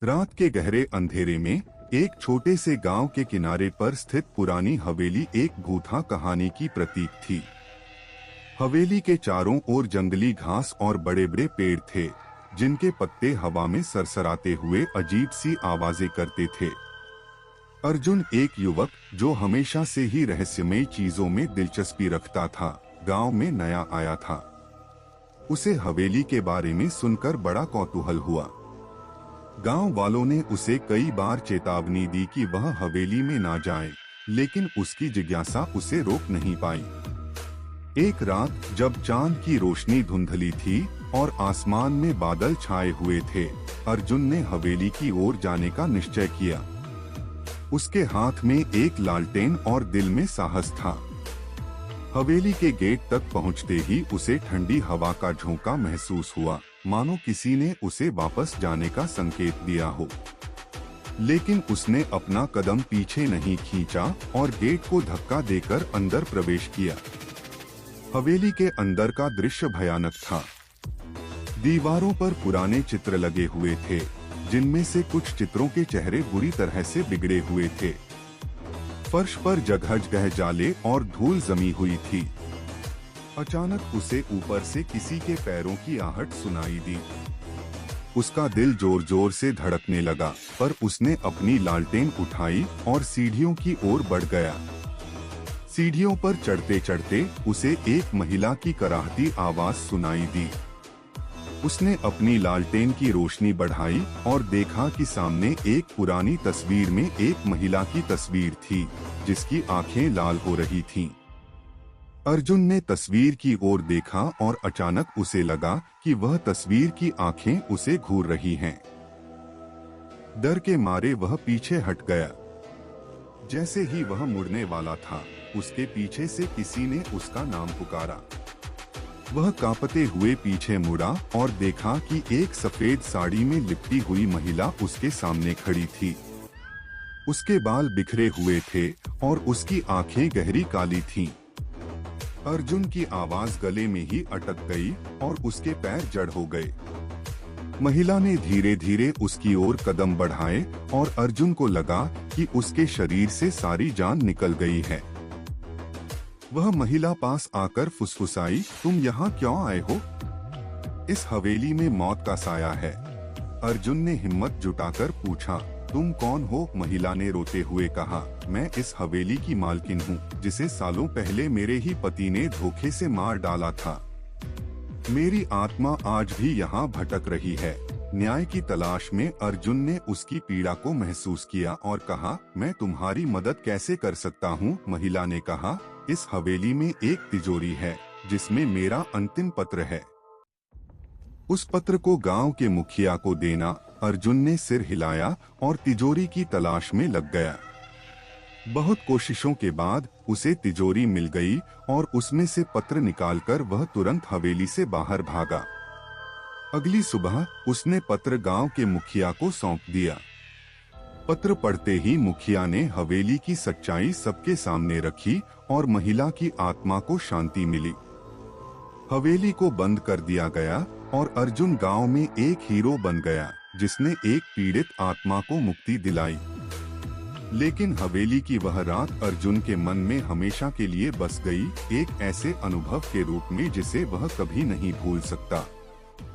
रात के गहरे अंधेरे में एक छोटे से गांव के किनारे पर स्थित पुरानी हवेली एक भूथा कहानी की प्रतीक थी। हवेली के चारों ओर जंगली घास और बड़े बड़े पेड़ थे, जिनके पत्ते हवा में सरसराते हुए अजीब सी आवाजें करते थे। अर्जुन, एक युवक जो हमेशा से ही रहस्यमय चीजों में दिलचस्पी रखता था, गांव में नया आया था। उसे हवेली के बारे में सुनकर बड़ा कौतूहल हुआ। गांव वालों ने उसे कई बार चेतावनी दी कि वह हवेली में ना जाए, लेकिन उसकी जिज्ञासा उसे रोक नहीं पाई। एक रात जब चांद की रोशनी धुंधली थी और आसमान में बादल छाए हुए थे, अर्जुन ने हवेली की ओर जाने का निश्चय किया। उसके हाथ में एक लालटेन और दिल में साहस था। हवेली के गेट तक पहुंचते ही उसे ठंडी हवा का झोंका महसूस हुआ, मानो किसी ने उसे वापस जाने का संकेत दिया हो। लेकिन उसने अपना कदम पीछे नहीं खींचा और गेट को धक्का देकर अंदर प्रवेश किया। हवेली के अंदर का दृश्य भयानक था। दीवारों पर पुराने चित्र लगे हुए थे, जिनमें से कुछ चित्रों के चेहरे बुरी तरह से बिगड़े हुए थे। फर्श पर जगह जगह जाले और धूल जमी हुई थी। अचानक उसे ऊपर से किसी के पैरों की आहट सुनाई दी। उसका दिल जोर जोर से धड़कने लगा, पर उसने अपनी लालटेन उठाई और सीढ़ियों की ओर बढ़ गया। सीढ़ियों पर चढ़ते चढ़ते उसे एक महिला की कराहती आवाज सुनाई दी। उसने अपनी लालटेन की रोशनी बढ़ाई और देखा कि सामने एक पुरानी तस्वीर में एक महिला की तस्वीर थी, जिसकी आंखें लाल हो रही थीं। अर्जुन ने तस्वीर की ओर देखा और अचानक उसे लगा कि वह तस्वीर की आंखें उसे घूर रही हैं। डर के मारे वह पीछे हट गया। जैसे ही वह मुड़ने वाला था, उसके पीछे से किसी ने उसका नाम पुकारा। वह कांपते हुए पीछे मुड़ा और देखा कि एक सफेद साड़ी में लिपटी हुई महिला उसके सामने खड़ी थी। उसके बाल बिखरे हुए थे और उसकी आंखें गहरी काली थीं। अर्जुन की आवाज गले में ही अटक गई और उसके पैर जड़ हो गए। महिला ने धीरे धीरे उसकी ओर कदम बढ़ाए और अर्जुन को लगा कि उसके शरीर से सारी जान निकल गई है। वह महिला पास आकर फुसफुसाई, तुम यहाँ क्यों आए हो? इस हवेली में मौत का साया है। अर्जुन ने हिम्मत जुटाकर पूछा, तुम कौन हो? महिला ने रोते हुए कहा, मैं इस हवेली की मालकिन हूँ, जिसे सालों पहले मेरे ही पति ने धोखे से मार डाला था। मेरी आत्मा आज भी यहाँ भटक रही है। न्याय की तलाश में अर्जुन ने उसकी पीड़ा को महसूस किया और कहा, मैं तुम्हारी मदद कैसे कर सकता हूँ? महिला ने कहा, इस हवेली में एक तिजोरी है, जिसमें मेरा अंतिम पत्र है। उस पत्र को गांव के मुखिया को देना। अर्जुन ने सिर हिलाया और तिजोरी की तलाश में लग गया। बहुत कोशिशों के बाद उसे तिजोरी मिल गई और उसमें से पत्र निकालकर वह तुरंत हवेली से बाहर भागा। अगली सुबह उसने पत्र गांव के मुखिया को सौंप दिया। पत्र पढ़ते ही मुखिया ने हवेली की सच्चाई सबके सामने रखी और महिला की आत्मा को शांति मिली। हवेली को बंद कर दिया गया और अर्जुन गांव में एक हीरो बन गया, जिसने एक पीड़ित आत्मा को मुक्ति दिलाई। लेकिन हवेली की वह रात अर्जुन के मन में हमेशा के लिए बस गई, एक ऐसे अनुभव के रूप में जिसे वह कभी नहीं भूल सकता।